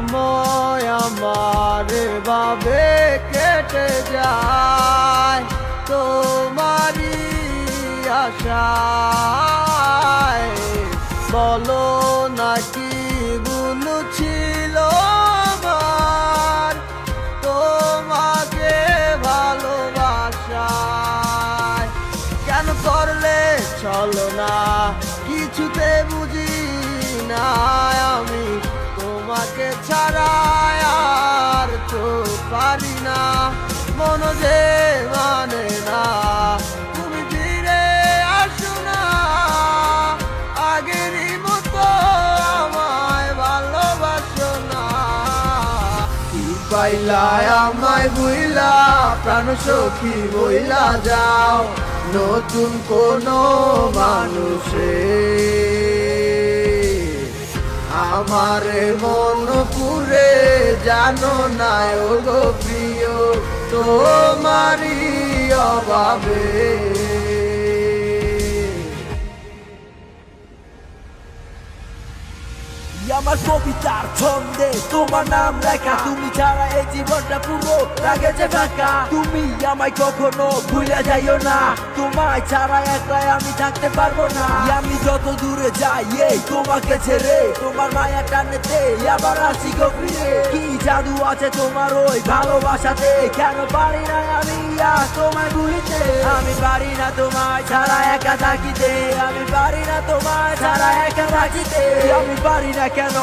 সময় আমার ভাবে কেটে যায় তোমারই আশায়। বলো নাকি ভুল ছিল আমার তোমাকে ভালোবাসায়। কেন করলে চলো না কিছুতে বুঝি না আমি তোমাকে ছাড়া আর তো পারি না। মন যে মানে না তুমি ফিরে আসো না আগেরই মতো আমায় ভালোবাসো না। কি পাইলা আমায় বুইলা প্রাণ সখী বইলা যাও নতুন কোনো মানুষে। আমার মন পুরে জানো না ও গো প্রিয় তোমারই অভাবে। আমার কবিতার ছন্দে তোমার নাম লেখা, তুমি ছাড়া এই জীবনটা পুরো লাগে যে ফাঁকা। তুমি আমায় কখনো ভুলে যাইও না, তোমায় ছাড়া একলাই আমি থাকতে পারবো না। আমি যত দূরে যাই এই তোমাকে ছেড়ে, তোমার মায়া টানেতে আবার আসি গো ফিরে। কি জাদু আছে তোমার ওই ভালোবাসাতে, কেন পারি না আমি আর তোমায় ভুলিতে। আমি পারি না তোমায় ছাড়া একা থাকিতে, আমি পারি না তোমায় ছাড়া একা থাকিতে। আমি পারি না কেন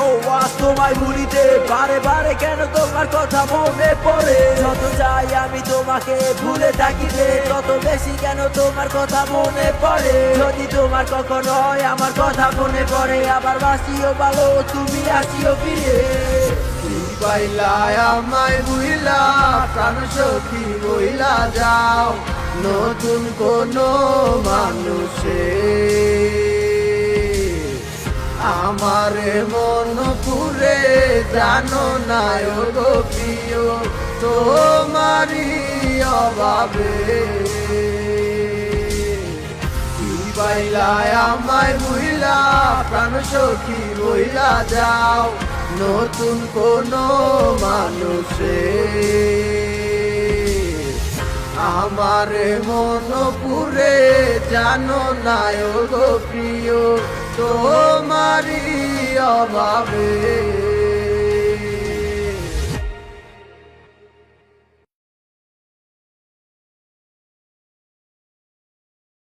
আজ তোমায় ভুলিতে, বারে বারে কেন তোমার কথা মনে পড়ে। যত যাই আমি তোমাকে ভুলে থাকিতে, তত বেশি কেন তোমার কথা মনে পড়ে। যদি তোমার কখনো আমার কথা মনে পড়ে, আবার বাসিও ভালো তুমি আসিও ফিরে। কি পাইলা আমায় বুইলা প্রাণ সখী বইলা যাও নতুন কোনো মানুষে। আমার মন পুরে জানো না ও গো প্রিয় তোমারই অভাবে। কি পাইলা আমায় বুইলা প্রাণ সখী বইলা যাও নতুন কোনো মানুষে। আমার মন পুরে জানো না ও গো প্রিয় তোমারই অভাবে।